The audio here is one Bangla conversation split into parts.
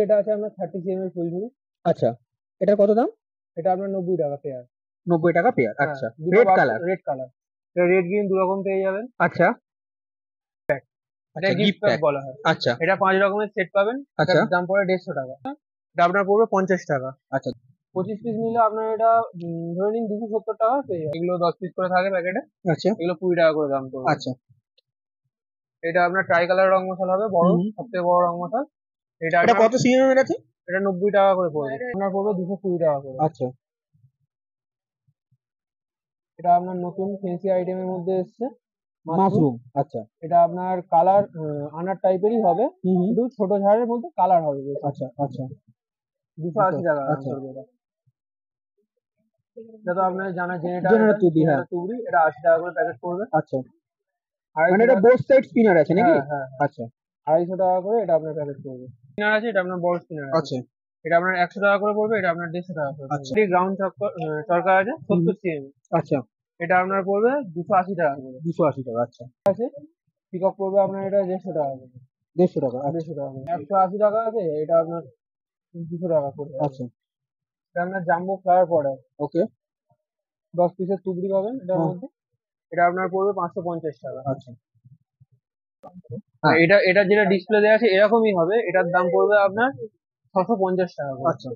এটা আছে আপনার 30 cm ফুলঝুরি। আচ্ছা, এটার কত দাম? এটা আপনার 90 টাকা পেয়ার। 90 টাকা পেয়ার। আচ্ছা, রেড কালার। রেড কালার, এটা রেড গ্রিন দু রকম পেয়ে যাবেন। আচ্ছা, এটা গিফট প্যাক বলা হয়। আচ্ছা, এটা 5 রকমের সেট পাবেন। আচ্ছা, দাম পড়ে 150 টাকা। এটা আপনার পড়বে 50 টাকা। আচ্ছা, 25 পিস নিলে আপনার এটা ধরে নিন 270 টাকা পেয়ে যাবেন। এগুলো 10 পিস করে থাকে প্যাকেটে। আচ্ছা, এগুলো 20 টাকা করে দাম পড়বে। আচ্ছা, এটা আপনার ট্রাই কালার রং মশাল হবে, বড়, সবথেকে বড় রং মশাল। এটা কত সিএম এর আছে? এটা 90 টাকা করে পড়বে। আপনার পড়বে 220 টাকা করে। আচ্ছা, এটা আপনার নতুন ফ্যান্সি আইটেমের মধ্যে এসেছে, মাশরুম। আচ্ছা, এটা আপনার কালার আনার টাইপেরই হবে, কিন্তু ছোট ঝাড়ের মধ্যে কালার হবে। আচ্ছা, আচ্ছা, 280 টাকা আচ্ছা, পড়বে এটা। এটা তো আপনার জানা জেনেটা তুবড়ি, হ্যাঁ, তুবড়ি, এটা 80 টাকা করে প্যাকেট পড়বে। আচ্ছা, মানে এটা বোথ সাইড স্পিনার আছে নাকি? হ্যাঁ, আচ্ছা, 250 টাকা করে এটা আপনার প্যাকেট পড়বে। স্পিনার আছে, এটা আপনার বড় স্পিনার। আচ্ছা, এটা আপনার 100 টাকা করে পড়বে, এটা আপনার 150 টাকা করে। আচ্ছা, গ্রাউন্ড চরকা আছে 70 cm। আচ্ছা, এটা আপনার পড়বে 280 টাকা করে। 280 টাকা। আচ্ছা, আছে পিকক পড়বে আপনার এটা 150 টাকা করে। 150 টাকা। 150 টাকা। 180 টাকা আছে, এটা আপনার 200 টাকা পড়বে। আচ্ছা, এটা আপনার জাম্বো ফ্লাওয়ার পড়ে। ওকে, 10 পিসের টুকরি পাবেন এটার মধ্যে। এটা আপনার পড়বে 550 টাকা। আচ্ছা, এটা যেটা ডিসপ্লে দেওয়া আছে এরকমই হবে, এটার দাম পড়বে আপনার 650 টাকা। আচ্ছা,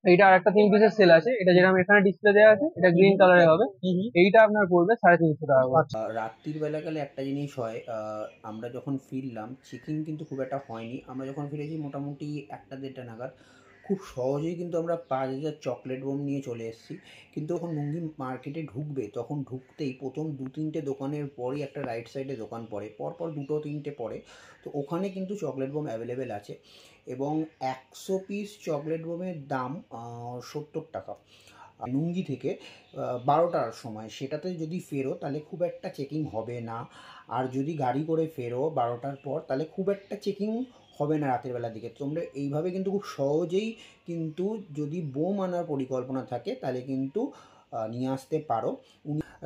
এইটা আরেকটা 3 পিসের সেল আছে, এটা যেরকম এখানে ডিসপ্লে দেওয়া আছে, এটা গ্রিন কালারে হবে। এইটা আপনার পড়বে 350 টাকা করে। রাত্রির বেলাকালে একটা জিনিস হয়, আমরা যখন ফিরলাম চেকিং কিন্তু খুব একটা হয়নি। আমরা যখন ফিরেছি মোটামুটি 1-1:30 নাগাদ, খুব সহজেই কিন্তু আমরা 5000 চকলেট বোম নিয়ে চলে এসেছি। কিন্তু যখন নুঙ্গি মার্কেটে ঢুকবে, তখন ঢুকতেই প্রথম 2-3টে দোকানের পরই একটা রাইট সাইডে দোকান পড়ে, পরপর 2-3টে পড়ে। তো ওখানে কিন্তু চকলেট বোম অ্যাভেলেবেল আছে, এবং 100 পিস চকলেট বোমের দাম 70 টাকা। নুঙ্গি থেকে 12টার সময় সেটাতে যদি ফেরো তাহলে খুব একটা চেকিং হবে না, আর যদি গাড়ি করে ফেরো 12টার পর তাহলে খুব একটা চেকিং হবে না রাতের বেলার দিকে। তোমরা এইভাবে কিন্তু খুব সহজেই কিন্তু যদি বোম আনার পরিকল্পনা থাকে তাহলে কিন্তু নিয়ে আসতে পারো।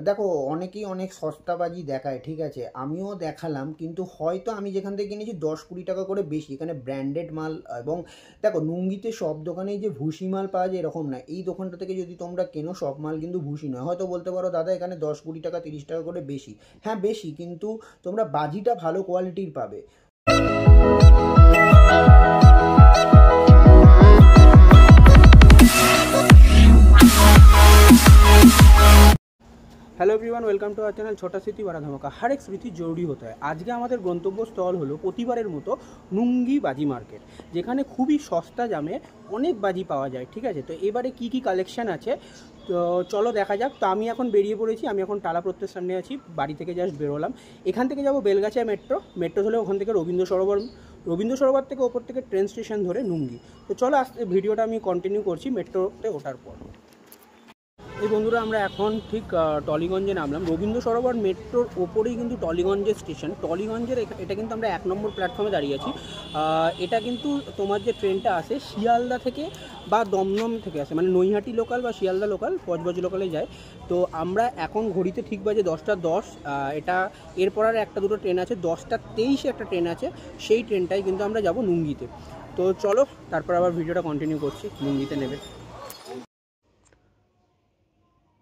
দেখো অনেকেই অনেক সস্তাবাজি দেখায়, ঠিক আছে, আমিও দেখালাম, কিন্তু হয়তো আমি যেখান থেকে কিনেছি 10-20 টাকা করে বেশি। এখানে ব্র্যান্ডেড মাল, এবং দেখো নুঙ্গিতে সব দোকানেই যে ভুসি মাল পাওয়া যায় এরকম না। এই দোকানটা থেকে যদি তোমরা কেনো সব মাল কিন্তু ভুসি নয়। হয়তো বলতে পারো দাদা এখানে 10-20 টাকা 30 টাকা করে বেশি। হ্যাঁ বেশি, কিন্তু তোমরা বাজিটা ভালো কোয়ালিটির পাবে। Hello everyone, welcome to our channel छोटा स्मृति बड़ा धमाका। हर एक स्मृति जरूरी होता है। आज के हमारे गंतव्य स्थल हलो प्रतिबारेर मतो नुंगी बाजी मार्केट, जेखाने खूबी सस्ता दामे अनेक बाजी पावा जाए। ठीक है, तो एबारे की कालेक्शन आछे तो चलो देखा जाक। तो आमी एखन बेरिये पड़ेछि, आमी एखन टाला प्रत्येक सामने आछि, बाड़ी थेके जास्ट बेरोलाम। एखान थेके जाबो बेलगाछिया मेट्रो धरे ओखान थेके रवींद्र सरोवर थेके ओपर थेके ट्रेन स्टेशन धरे नुंगी। तो चलो आस्ते भिडियोटा आमी कन्टिन्यू करछि मेट्रोते ओठार पर। এই বন্ধুরা আমরা এখন ঠিক টলিগঞ্জে নামলাম। রবীন্দ্র সরোবর মেট্রোর ওপরেই কিন্তু টলিগঞ্জের স্টেশন। টলিগঞ্জের এটা কিন্তু আমরা 1 নম্বর প্ল্যাটফর্মে দাঁড়িয়ে আছি। এটা কিন্তু তোমার যে ট্রেনটা আসে শিয়ালদা থেকে বা দমদম থেকে আসে, মানে নৈহাটি লোকাল বা শিয়ালদা লোকাল, কচবাজি লোকালে যায়। তো আমরা এখন ঘড়িতে ঠিক বাজে 10টা 10। এটা এরপর আর 1-2 ট্রেন আছে, 10টা 23 একটা ট্রেন আছে, সেই ট্রেনটাই কিন্তু আমরা যাব নুঙ্গিতে। তো চলো তারপর আবার ভিডিওটা কন্টিনিউ করছি নুঙ্গিতে নেবে।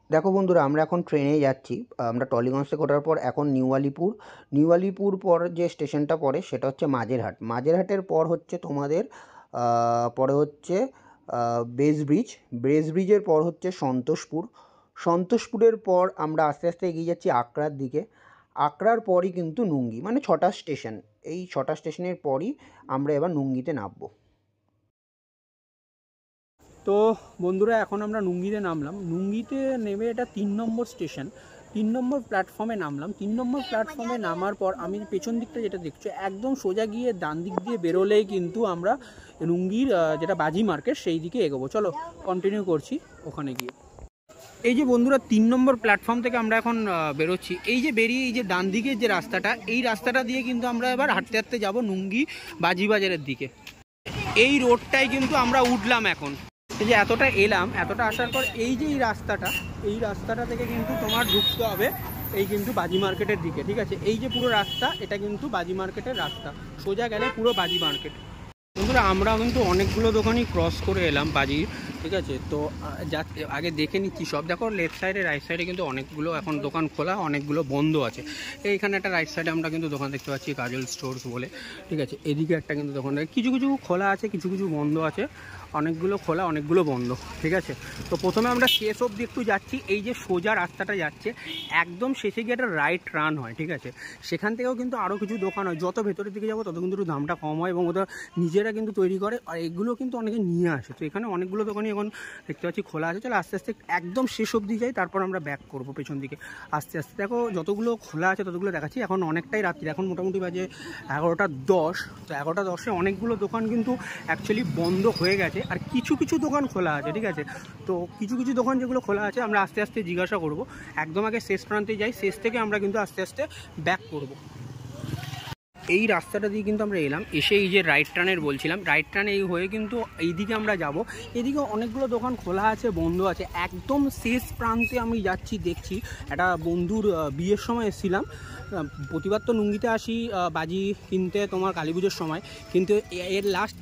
দেখো বন্ধুরা, আমরা এখন ট্রেনে যাচ্ছি। আমরা টলিগঞ্জ থেকে ওঠার পর এখন নিউ আলিপুর পর যে স্টেশনটা পড়ে সেটা হচ্ছে মাঝেরহাটের পর হচ্ছে তোমাদের পরে হচ্ছে ব্রিজের পর হচ্ছে সন্তোষপুরের পর আমরা আস্তে আস্তে এগিয়ে যাচ্ছি আকরার দিকে। আকরার পরই কিন্তু নুঙ্গি, মানে 6টা স্টেশন। এই 6টা স্টেশনের পরই আমরা এবার নুঙ্গিতে নামবো। তো বন্ধুরা এখন আমরা নুঙ্গিতে নামলাম। নুঙ্গিতে নেমে এটা 3 নম্বর স্টেশন, 3 নম্বর প্ল্যাটফর্মে নামলাম। 3 নম্বর প্ল্যাটফর্মে নামার পর আমি পেছন দিকটা যেটা দেখছো, একদম সোজা গিয়ে ডান দিক দিয়ে বেরোলেই কিন্তু আমরা নুঙ্গির যেটা বাজি মার্কেট সেই দিকে এগোবো। চলো কন্টিনিউ করছি ওখানে গিয়ে। এই যে বন্ধুরা 3 নম্বর প্ল্যাটফর্ম থেকে আমরা এখন বেরোচ্ছি। এই যে বেরিয়ে এই যে ডান দিকের যে রাস্তাটা, এই রাস্তাটা দিয়ে কিন্তু আমরা এবার হাঁটতে হাঁটতে যাবো নুঙ্গি বাজি বাজারের দিকে। এই রোডটাই কিন্তু আমরা উঠলাম এখন। এই যে এতটা এলাম, এতটা আসার পর এই যে এই রাস্তাটা থেকে কিন্তু তোমার ঢুকতে হবে এই কিন্তু বাজি মার্কেটের দিকে, ঠিক আছে। এই যে পুরো রাস্তা, এটা কিন্তু বাজি মার্কেটের রাস্তা, সোজা গেলে পুরো বাজি মার্কেট। বন্ধুরা আমরা কিন্তু অনেকগুলো দোকানই ক্রস করে এলাম বাজির, ঠিক আছে। তো আগে দেখে নিচ্ছি সব। দেখো লেফট সাইডে রাইট সাইডে কিন্তু অনেকগুলো এখন দোকান খোলা, অনেকগুলো বন্ধ আছে। এইখানে একটা রাইট সাইডে আমরা কিন্তু দোকান দেখতে পাচ্ছি কাজল স্টোর্স বলে, ঠিক আছে। এদিকে একটা কিন্তু দোকান, কিছু কিছু খোলা আছে, কিছু কিছু বন্ধ আছে, অনেকগুলো খোলা অনেকগুলো বন্ধ, ঠিক আছে। তো প্রথমে আমরা শেষ অবধি একটু যাচ্ছি। এই যে সোজা রাস্তাটা যাচ্ছে একদম শেষে গিয়ে একটা রাইট টার্ন হয়, ঠিক আছে। সেখান থেকেও কিন্তু আরও কিছু দোকান হয়, যত ভেতরের দিকে যাবো তত কিন্তু দামটা কম হয় এবং ওটা নিজেরা কিন্তু তৈরি করে, আর এগুলো কিন্তু অনেকে নিয়ে আসে। তো এখানে অনেকগুলো দোকানই এখন দেখতে পাচ্ছি খোলা আছে। চলো আস্তে আস্তে একদম শেষ অবধি যাই, তারপর আমরা ব্যাক করবো পেছন দিকে আস্তে আস্তে। দেখো যতগুলো খোলা আছে ততগুলো দেখাচ্ছি। এখন অনেকটাই রাত্রি, এখন মোটামুটি বাজে 11:10। তো 11:10-এ অনেকগুলো দোকান কিন্তু অ্যাকচুয়ালি বন্ধ হয়ে গেছে, আর কিছু কিছু দোকান খোলা আছে, ঠিক আছে। তো কিছু কিছু দোকান যেগুলো খোলা আছে আমরা আস্তে আস্তে জিজ্ঞাসা করব। একদম আগে শেষ প্রান্তে যাই, শেষ থেকে আমরা কিন্তু আস্তে আস্তে ব্যাক করব। এই রাস্তাটা দিয়ে কিন্তু আমরা এলাম, এসে এই যে রাইট টার্নের বলছিলাম, রাইট টার্ন এই হয়ে কিন্তু এইদিকে আমরা যাব। এদিকে অনেকগুলো দোকান খোলা আছে, বন্ধ আছে। একদম শেষ প্রান্তে আমি যাচ্ছি, দেখছি একটা বন্ধুর বিয়ের সময় এসেছিলাম। প্রতিবার তো নুঙ্গিতে আসি বাজি কিনতে তোমার কালী পুজোর সময়, কিন্তু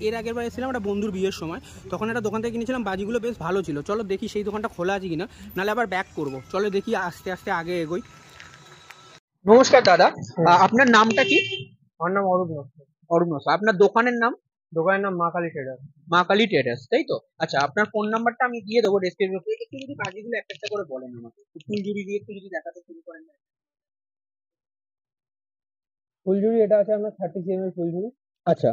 এর আগের বার এসেছিলাম একটা বন্ধুর বিয়ের সময়, তখন একটা দোকান থেকে কিনেছিলাম, বাজিগুলো বেশ ভালো ছিল। চলো দেখি সেই দোকানটা খোলা আছে কিনা, নাহলে আবার ব্যাক করব। চলো দেখি আস্তে আস্তে আগে এগোই। নমস্কার দাদা, আপনার নামটা কি? আমার নাম অরূপ নস্কর। অরুণ নস্কর। আপনার দোকানের নাম? দোকানের নাম মা কালী ট্রেডার্স। মা কালী ট্রেডার্স, তাই তো? আচ্ছা, আপনার ফোন নাম্বারটা আমি দিয়ে দেবো ডেসক্রিপশনে। একটু যদি বাজিগুলো একটা একটা করে বলেন আমাকে, ফুলঝুরি দিয়ে একটু যদি দেখাতে শুরু করেন। ফুলঝুরি এটা আছে আপনার 30 cm এর ফুলঝুরি। আচ্ছা,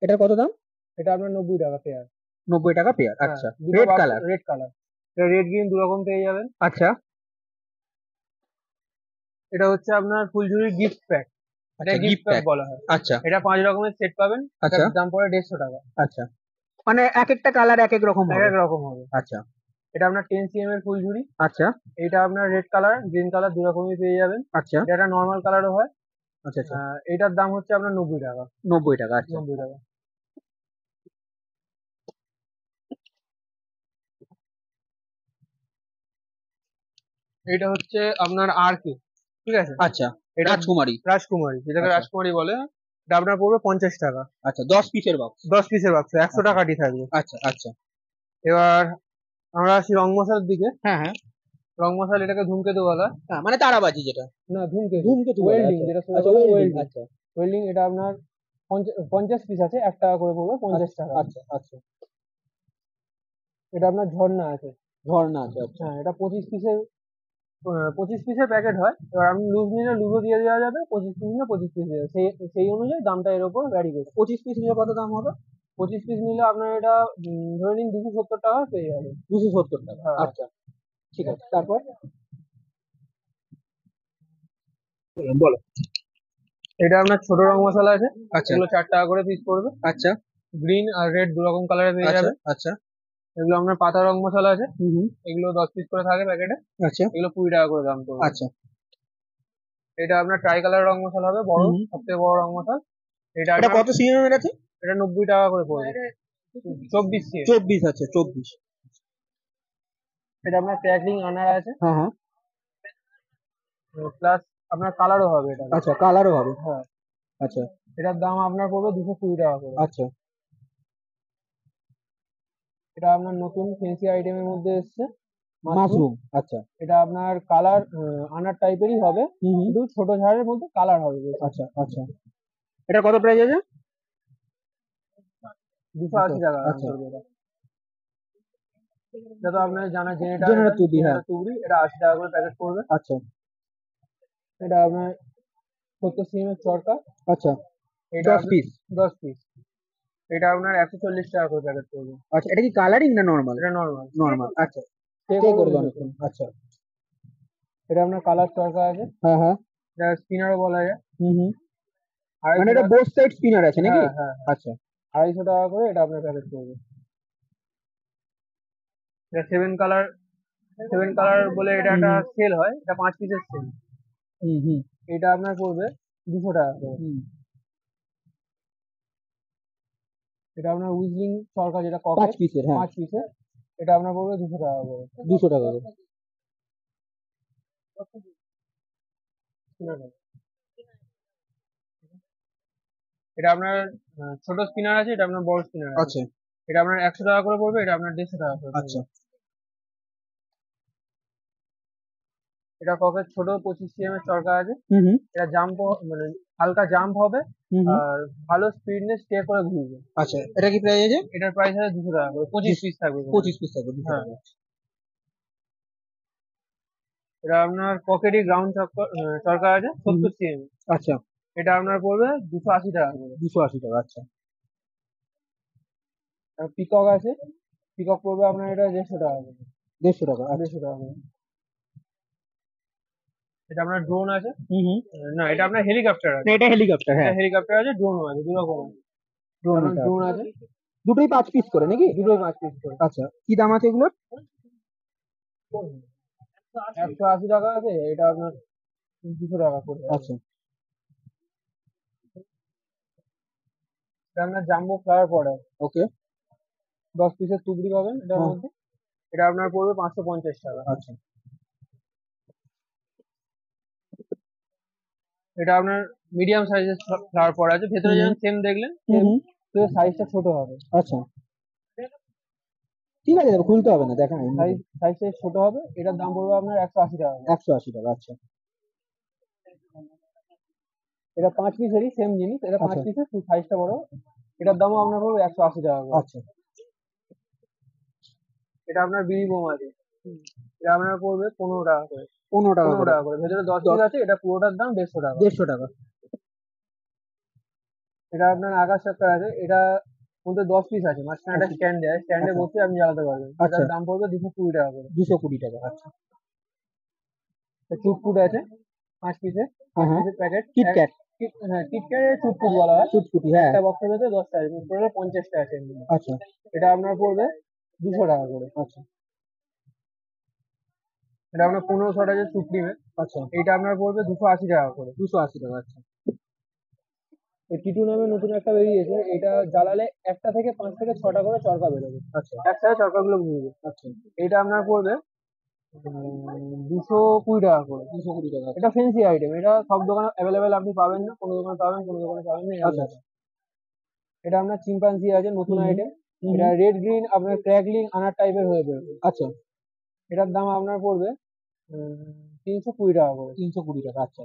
এটার কত দাম? এটা আপনার 90 টাকা পেয়ার। 90 টাকা পেয়ার। আচ্ছা, রেড কালার? রেড কালার, এটা রেড গ্রিন দু রকম পেয়ে যাবেন। আচ্ছা, এটা হচ্ছে আপনার ফুলঝুরি গিফট প্যাক, এটা আচ্ছা, গিফট gift প্যাক pack। বলা হয়। আচ্ছা এটা 5 রকমের সেট পাবেন, আচ্ছা এটার দাম পড়ে 150 টাকা। আচ্ছা, মানে এক একটা কালার এক এক রকম এক হবে? এক রকম হবে। আচ্ছা এটা আপনার 10 cm এর ফুলঝুরি। আচ্ছা এটা আপনার রেড কালার গ্রিন কালার দু রকমই পেয়ে যাবেন। আচ্ছা এটা একটা নর্মাল কালারও হয়। আচ্ছা আচ্ছা, এটার দাম হচ্ছে আপনার 90 টাকা। 90 টাকা। আচ্ছা, 90 টাকা। এটা হচ্ছে আপনার আর কে, ঠিক আছে। আচ্ছা, এটা রাজকুমারী? রাজকুমারী, যেটাকে আচ্ছা রাজকুমারী বলে। এটা আপনার পড়বে 50 টাকা। আচ্ছা, 10 পিসের বক্স? 10 পিসের বাক্স, 100 আচ্ছা টাকাটি থাকবে। আচ্ছা আচ্ছা, এবার আমরা আসি রং মশালার দিকে। হ্যাঁ হ্যাঁ রং মশালা এটাকে ধূমকেতু বলা। হ্যাঁ, মানে তারাবাজি যেটা? না, ধূমকেতু। ধূমকেতু বলে? ওয়েল্ডিং, আচ্ছা যেটা আচ্ছা, ওয়েল্ডিং। আচ্ছা ওয়েল্ডিং এটা আপনার 50 পিস আছে, 1 টাকা করে পড়বে, 50 টাকা। আচ্ছা আচ্ছা, এটা আপনার ঝর্ণা আছে। ঝর্ণা আছে? আচ্ছা হ্যাঁ, এটা 25 পিসের প্যাকেট হয়। এবার আপনি লুজ নিলে লুজও দিয়ে দেওয়া যাবে, 25 পিস নিলে 25 পিস দেওয়া যাবে। সেই অনুযায়ী দামটা এর উপর ভ্যারি করবে। 25 পিস নিলে কত দাম হবে? 25 পিস নিলে আপনার এটা ধরে নিন 270 টাকা পেয়ে যাবেন। 270 টাকা? হ্যাঁ। আচ্ছা, ঠিক আছে। তারপর বলো। এটা আপনার ছোট রং মশলা আছে, আচ্ছা এগুলো 4 টাকা করে পিস পড়বে। আচ্ছা গ্রিন আর রেড দু রকম কালারে পেয়ে আচ্ছা যাবে। আচ্ছা এগুলো আপনার পাতা রং মশলা আছে, হুম এগুলো 10 পিস করে থাকে প্যাকেটে, আচ্ছা এগুলো 20 টাকা করে দাম পড়বে। আচ্ছা এটা আপনার ট্রাই কালার রং মশলা হবে, বড়, হুম। সবথেকে বড় রং মশলা। এটা এটা কত সিএম এর আছে? এটা 90 টাকা করে পড়বে। 24 cm। 24 আছে? 24? এটা আপনার ক্র্যাকলিং আনার আছে, হ্যাঁ হ্যাঁ, প্লাস আপনার কালারও হবে এটা। আচ্ছা, কালারও হবে? হ্যাঁ। আচ্ছা এটার দাম আপনার পড়বে 220 টাকা করে। আচ্ছা এটা আপনার নতুন ফেন্সি আইটেমের মধ্যে এসছে, মাশরুম? আচ্ছা এটা আপনার কালার আনার টাইপেরই হবে, হুম শুধু ছোট ঝাড়ের মধ্যে কালার হবে বেশি। আচ্ছা আচ্ছা, এটা কত প্রাইস আছে? 280 টাকা দাম আচ্ছা, পড়বে এটা। এটা তো আপনার জানা জেনেটা, জেনারেল তুবি, হ্যাঁ। তুবড়ি, এটা 80 টাকা করে প্যাকেট পড়বে। আচ্ছা এটা আপনার 70 cm এর চরকা। আচ্ছা, এটা 10 পিস? 10 পিস। এটা আপনার 140 টাকা করে প্যাকেট পড়বে। আচ্ছা, এটা কি কালারিং না নরমাল? এটা নর্মাল। নরমাল, আচ্ছা। স্টে পে করবে করবে অনেকক্ষণ। অনেকক্ষণ? আচ্ছা, এটা আপনার কালার চরকা আছে, হ্যাঁ হ্যাঁ এটা স্পিনারও বলা যায়। হুম, মানে 250 এটা টাকা। বোথ সাইড স্পিনার আছে নাকি? হ্যাঁ হ্যাঁ, আচ্ছা 250 টাকা করে এটা আপনার প্যাকেট পড়বে। এটা 7 কালার বলে এটা একটা সেল হয়, এটা 5 পিসের সেল। হুম এটা আপনার পড়বে 200 টাকা করে। এটা আপনার উইজলিং চরকা, যেটা 5 পিসের? হ্যাঁ, 5 পিসের, এটা আপনার পড়বে 200 টাকা করে। 200 টাকা করে। স্পিনার আছে। এটা আপনার ছোট স্পিনার আছে, এটা আপনার বড় স্পিনার আছে। আচ্ছা এটা আপনার 100 টাকা করে পড়বে, এটা আপনার 150 টাকা করে আচ্ছা। পড়বে। এটা ককের ছোট 25 cm এর চরকা আছে। হুম হুম এটা জাম্প, মানে হালকা জাম্প হবে হুম হুম। আর ভালো স্পিড নিয়ে স্টে করে ঘুরবে। আচ্ছা, এটা কি প্রাইস আছে? এটার প্রাইস আছে 200 টাকা করে, 25 পিস থাকবে এখানে। 25 পিস থাকবে 200 হ্যাঁ। টাকা। এটা আপনার পকেটই গ্রাউন্ড চরকা আছে 70 cm। আচ্ছা, এটা আপনার পড়বে 280 টাকা করে। 280 টাকা। আচ্ছা, আর পিকক আছে, পিকক পড়বে আপনার এটা 150 টাকা করে। 150 টাকা। আচ্ছা। 150 টাকা করে। এটা আপনার ড্রোন আছে। হুম হুম। না, এটা আপনার হেলিকপ্টার আছে। না, এটা হেলিকপ্টার। এটা হ্যাঁ, হেলিকপ্টার আছে, ড্রোনও আছে, দু রকম আছে। ড্রোন ড্রোন আছে, দুটোই 5 পিস করে নাকি? দুটোই 5 পিস করে। আচ্ছা, কি দাম আছে এগুলোর? 180 টাকা আছে, এটা আপনার 200 টাকা করে। আচ্ছা এটা আপনার জাম্বো ফ্লাওয়ার পড়ে, ওকে। 10 পিসের টুকরি পাবেন এটার হ্যাঁ। মধ্যে। এটা আপনার পড়বে 550 টাকা। আচ্ছা এটা আপনার মিডিয়াম সাইজের ফ্লাওয়ার পড়ে আছে, ভেতরে যেমন সেম দেখলেন হুম সেম, হুম। তো সাইজটা ছোট হবে। আচ্ছা, ঠিক আছে, খুলতে হবে না, দেখা সাইজটা ছোট হবে। এটার দাম পড়বে আপনার 180 টাকা করে। 180 টাকা। আচ্ছা এটা 5 পিসেরই সেম জিনিস, এটা 5 আচ্ছা পিসের সাইজটা বড়। এটার দামও আপনার পড়বে 180 টাকা করে। আচ্ছা। এটা আপনার বিড়ি বোম আছে, এটা আপনার পড়বে 15 টাকা করে। 15 টাকা 15 করে। টাকা করে, ভেতরে 10 পিস আছে। এটা পুরোটার দাম 150 টাকা। 150 টাকা। এটা আপনার আকাশ চক্কর আছে, এটা মধ্যে 10 পিস আছে, মাঝখানে একটা স্ট্যান্ড দেয়, স্ট্যান্ডে আচ্ছা। বসে আপনি জ্বালাতে পারবেন। আচ্ছা। এটার দাম পড়বে 220 টাকা করে। 220 টাকা। আচ্ছা। চুটপুট আছে 5 পিসের, 5 হ্যাঁ, পিসের প্যাকেট। কিটক্যাট। হ্যাঁ, কিটক্যাট চুটপুট বলা হয়। চুটপুটি, হ্যাঁ। একটা বক্সের ভেতরে 10টা আছে, পড়বে 50 টাকা আছে। আচ্ছা এটা আপনার পড়বে 200 টাকা করে। আচ্ছা এটা আপনার 1500 আছে সুপ্রিমের। আচ্ছা। এটা আপনার পড়বে 280 টাকা করে। 280 টাকা। আচ্ছা এই টিটু নামে নতুন একটা বেরিয়েছে, এটা জ্বালালে একটা থেকে 5 থেকে 6টা করে চরকা বেরোবে, আচ্ছা একসাথে চরকাগুলো ঘুরবে। আচ্ছা। এটা আপনার পড়বে 220 টাকা করে। 220 টাকা। এটা ফেন্সি আইটেম, এটা সব দোকানে অ্যাভেলেবেল আপনি পাবেন না, কোনো দোকানে পাবেন, কোনো দোকানে পাবেন না, এরকম আচ্ছা ব্যাপার। এটা আপনার চিম্পাঞ্জি আছে, নতুন হুম, আইটেম। হুম, এটা রেড গ্রিন আপনার ক্র্যাকলিং আনার টাইপের হয়ে বেরোবে। আচ্ছা। এটার দাম আপনার পড়বে 320 টাকা করে। 320 টাকা। আচ্ছা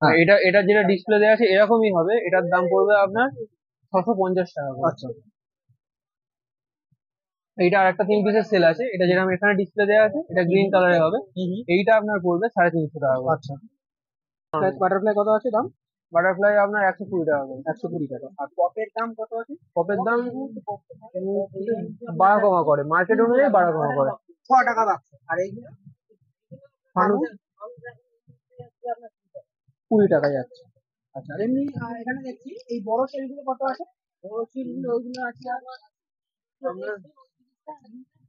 আর এটা এটা যেটা ডিসপ্লে দেওয়া আছে এরকমই হবে, এটার দাম পড়বে আপনার 650 টাকা করে। আচ্ছা এইটা আর একটা 3 পিসের সেল আছে, এটা যেরকম এখানে ডিসপ্লে দেওয়া আছে, এটা গ্রিন কালারের হবে। এইটা আপনার পড়বে 350 টাকা করে। আচ্ছা। বাটারফ্লাই কত আছে দাম? বাটারফ্লাই আপনার 120 টাকা করে। 120 টাকা। আর পপের দাম কত আছে? পপের দাম 12 কমা করে, মার্কেট অনুযায়ী 12 কমা করে। 6 টাকা বাক্স। আর এইগুলো ফানুস 20 টাকা যাচ্ছে। আচ্ছা, আর এমনি এখানে দেখছি এই বড় সেলগুলো কত আছে? বড় সেলগুলো ওইগুলো আছে আপনার।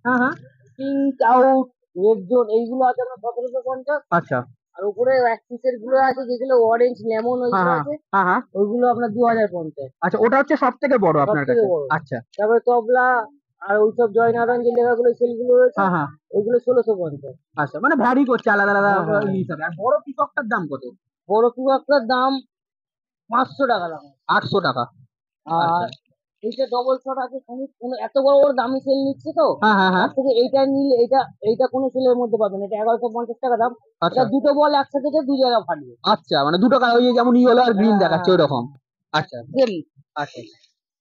হ্যাঁ হ্যাঁ। পিঙ্ক আউট, রেড জোন এইগুলো আছে আপনার 1750। আচ্ছা আর উপরে এক পিসের গুলো আছে যেগুলো অরেঞ্জ লেমন ওইগুলো হ্যাঁ আছে, হ্যাঁ হ্যাঁ। ওইগুলো আপনার 2050। আচ্ছা, ওটা হচ্ছে সব থেকে বড় আপনার সবথেকে কাছে? বড়। আচ্ছা তারপরে তবলা আর ওইসব জয়নারায়ণ যে লেখাগুলো সেলগুলো রয়েছে হ্যাঁ হ্যাঁ। ওইগুলো 1650। আচ্ছা, মানে ভ্যারি করছে আলাদা আলাদা হ্যাঁ, হ্যাঁ। হিসাবে। আর বড় পিককটার দাম কত? বড় পিককটার দাম 500 টাকা দাম। 800 টাকা। আর এইটা ডবল শট আছে, কোনো এত বড় বড় দামি সেল নিচ্ছে তো, হ্যাঁ হ্যাঁ হ্যাঁ। তার থেকে এইটা নিলে এইটা কোনো সেলের মধ্যে পাবেন। এটা 1150 টাকা দাম। আচ্ছা এটা দুটো বল একসাথে দু জায়গা ফাটবে। আচ্ছা, মানে দুটো কালার, ওই যে যেমন ইয়েলো আর গ্রিন হ্যাঁ, দেখাচ্ছে হ্যাঁ। ওরকম। আচ্ছা সেম। আচ্ছা।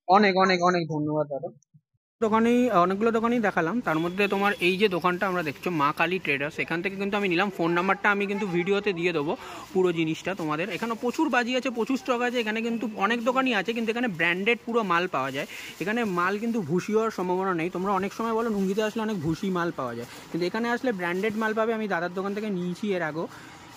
অনেক অনেক অনেক ধন্যবাদ দাদা। দোকানেই অনেকগুলো দোকানেই দেখালাম, তার মধ্যে তোমার এই যে দোকানটা আমরা দেখছো মা কালী ট্রেডার্স, এখান থেকে কিন্তু আমি নিলাম। ফোন নাম্বারটা আমি কিন্তু ভিডিওতে দিয়ে দেবো, পুরো জিনিসটা তোমাদের। এখানে প্রচুর বাজি আছে, প্রচুর স্টক আছে। এখানে কিন্তু অনেক দোকানই আছে, কিন্তু এখানে ব্র্যান্ডেড পুরো মাল পাওয়া যায়। এখানে মাল কিন্তু ভুসি হওয়ার সম্ভাবনা নেই। তোমরা অনেক সময় বলো নুঙ্গিতে আসলে অনেক ভুসি মাল পাওয়া যায়, কিন্তু এখানে আসলে ব্র্যান্ডেড মাল পাবে। আমি দাদার দোকান থেকে নিয়েছি এর আগেও,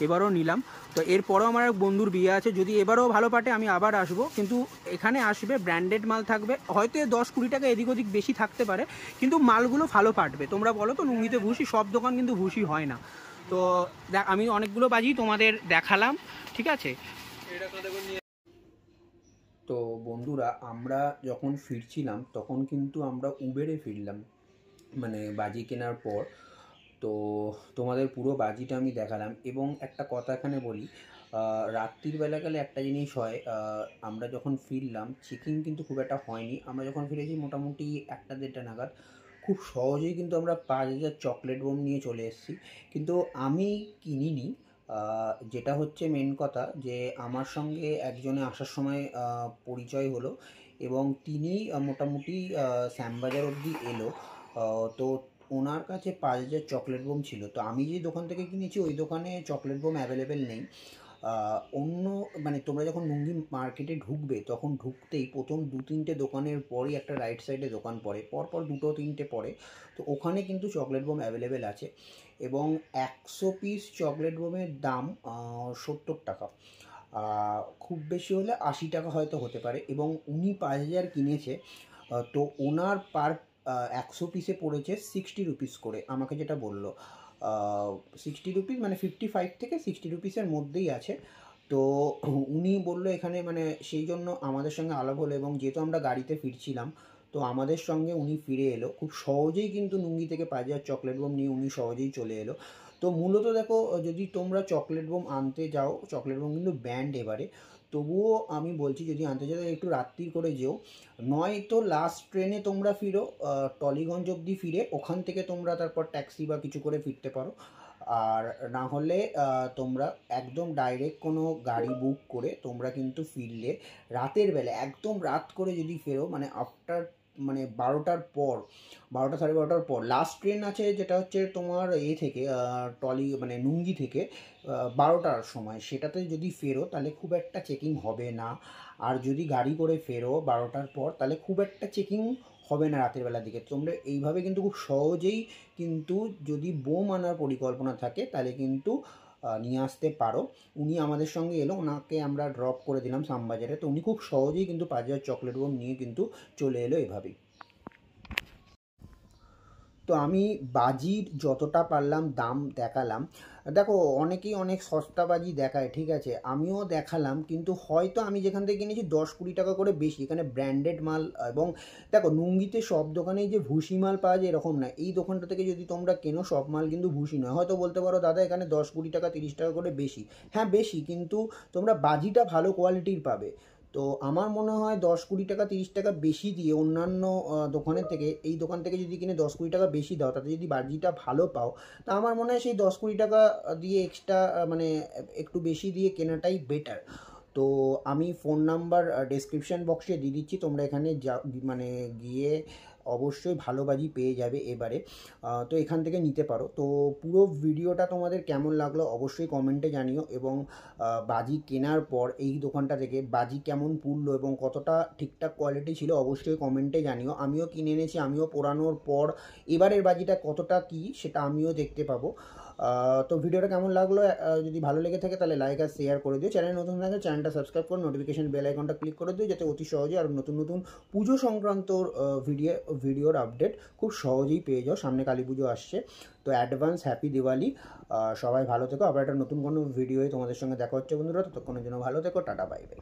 এবারও নিলাম। তো এরপরও আমার এক বন্ধুর বিয়ে আছে, যদি এবারও ভালো পাটে আমি আবার আসবো। কিন্তু এখানে আসবে ব্র্যান্ডেড মাল থাকবে, হয়তো 10-20 টাকা এদিক ওদিক বেশি থাকতে পারে, কিন্তু মালগুলো ভালো পাটবে। তোমরা বলো তো নুঙ্গিতে ভুসি, সব দোকান কিন্তু ভুসি হয় না। তো আমি অনেকগুলো বাজি তোমাদের দেখালাম, ঠিক আছে। তো বন্ধুরা, আমরা যখন ফিরছিলাম তখন কিন্তু আমরা উবেরে ফিরলাম, মানে বাজি কেনার পর। তো তোমাদের পুরো বাজিটা আমি দেখালাম। এবং একটা কথা এখানে বলি, রাত্রির বেলা গেলে একটা জিনিস হয়, আমরা যখন ফিরলাম চেকিং কিন্তু খুব একটা হয়নি। আমরা যখন ফিরেছি মোটামুটি 1টা-1:30 নাগাদ, খুব সহজেই কিন্তু আমরা 5,000 চকলেট বোম নিয়ে চলে এসেছি। কিন্তু আমি কিনিনি। যেটা হচ্ছে মেন কথা, যে আমার সঙ্গে একজনে আসার সময় পরিচয় হলো এবং তিনি মোটামুটি শ্যামবাজার অবধি এলো। তো ওনার কাছে 5,000 চকলেট বোম ছিল। তো আমি যে দোকান থেকে কিনেছি ওই দোকানে চকলেট বোম অ্যাভেলেবেল নেই। অন্য মানে তোমরা যখন নুঙ্গি মার্কেটে ঢুকবে তখন ঢুকতেই প্রথম 2-3টে দোকানের পরই একটা রাইট সাইডে দোকান পড়ে, পরপর 2-3টে পড়ে। তো ওখানে কিন্তু চকলেট বোম অ্যাভেলেবেল আছে এবং 100 পিস চকলেট বোমের দাম 70 টাকা, খুব বেশি হলে 80 টাকা হয়তো হতে পারে। এবং উনি 5,000 কিনেছে। তো ওনার পার 100 পিসে পড়েছে 60 রুপিস করে, আমাকে যেটা বললো। 60 রুপিস মানে 55 থেকে 60 রুপিসের মধ্যেই আছে। তো উনি বললো এখানে, মানে সেই জন্য আমাদের সঙ্গে আলাপ হলো এবং যেহেতু আমরা গাড়িতে ফিরছিলাম তো আমাদের সঙ্গে উনি ফিরে এলো। খুব সহজেই কিন্তু নুঙ্গি থেকে 5,000 চকলেট বোম নিয়ে উনি সহজেই চলে এলো। তো মূলত দেখো, যদি তোমরা চকলেট বোম আনতে যাও, চকলেট বোম কিন্তু ব্যান্ড এবারে, তবুও আমি বলছি যদি আনতে চাও একটু রাত্রি করে যেও, নয়তো লাস্ট ট্রেনে তোমরা ফিরো টলিগঞ্জ অবধি, ফিরে ওখান থেকে তোমরা তারপর ট্যাক্সি বা কিছু করে ফিরতে পারো। আর না হলে তোমরা একদম ডাইরেক্ট কোনো গাড়ি বুক করে তোমরা কিন্তু ফিরলে রাতের বেলা, একদম রাত করে যদি ফেরো, মানে আফটার মানে 12টার পর, 12টা 12:30 পর লাস্ট ট্রেন আছে, যেটা হচ্ছে তোমার থেকে মানে নুঙ্গি থেকে 12টার সময়, সেটাতে যদি ফেরো তাহলে খুব একটা চেকিং হবে না। আর যদি গাড়ি করে ফেরো 12টার পর তাহলে খুব একটা চেকিং হবে না রাতের বেলার দিকে। তোমরা এইভাবে কিন্তু খুব সহজেই কিন্তু যদি বোম আনার পরিকল্পনা থাকে তাহলে কিন্তু নিয়ে আসতে পারো। উনি আমাদের সঙ্গে এলো, ওনাকে আমরা ড্রপ করে দিলাম শ্যামবাজারে। তো উনি খুব সহজেই কিন্তু 5,000 চকলেট বোম নিয়ে কিন্তু চলে এলো এভাবেই। তো আমি বাজির যতটা পারলাম দাম দেখালাম। দেখো অনেকেই অনেক সস্তা বাজি দেখায়, ঠিক আছে, আমিও দেখালাম, কিন্তু হয়তো আমি যেখান থেকে কিনেছি 10-20 টাকা করে বেশি। এখানে ব্র্যান্ডেড মাল। এবং দেখো নুঙ্গিতে সব দোকানেই যে ভুসি মাল পাওয়া যায় এরকম না। এই দোকানটা থেকে যদি তোমরা কেনো সব মাল কিন্তু ভুসি নয়। হয়তো বলতে পারো দাদা এখানে 10-20 টাকা 30 টাকা করে বেশি। হ্যাঁ বেশি, কিন্তু তোমরা বাজিটা ভালো কোয়ালিটির পাবে। তো আমার মনে হয় 10-20 টাকা 30 টাকা বেশি দিয়ে অন্যান্য দোকানের থেকে, এই দোকান থেকে যদি কিনে 10-20 টাকা বেশি দাও, তাতে যদি বাজিটা ভালো পাও, তা আমার মনে হয় সেই 10-20 টাকা দিয়ে এক্সট্রা মানে একটু বেশি দিয়ে কেনাটাই বেটার। তো আমি ফোন নাম্বার ডেসক্রিপশান বক্সে দিয়ে দিচ্ছি, তোমরা এখানে মানে গিয়ে অবশ্যই ভালো বাজি পেয়ে যাবে এবারে। তো এখান থেকে নিতে পারো। তো পুরো ভিডিওটা তোমাদের কেমন লাগলো অবশ্যই কমেন্টে জানিও। এবং বাজি কেনার পর এই দোকানটা থেকে বাজি কেমন পুড়লো এবং কতটা ঠিকঠাক কোয়ালিটি ছিল অবশ্যই কমেন্টে জানিও। আমিও কিনে এনেছি, আমিও পোড়ানোর পর এবারের বাজিটা কতটা কি সেটা আমিও দেখতে পাবো। তো ভিডিওটা কেমন লাগলো, যদি ভালো লেগে থাকে তাহলে লাইক আর শেয়ার করে দিও। চ্যানেল নতুন থাকে চ্যানেলটা সাবস্ক্রাইব করে নোটিফিকেশন বেল আইকনটা ক্লিক করে দিও, যাতে অতি সহজে আর নতুন নতুন পুজো সংক্রান্ত ভিডিওর আপডেট খুব সহজেই পেয়ে যাও। সামনে কালী পুজো আসছে, তো অ্যাডভান্স হ্যাপি দিওয়ালি। সবাই ভালো থেকো। আবার একটা নতুন কোনো ভিডিওয়ে তোমাদের সঙ্গে দেখা হচ্ছে বন্ধুরা। ততক্ষণের জন্য ভালো থেকো, টাটা বাই বাই।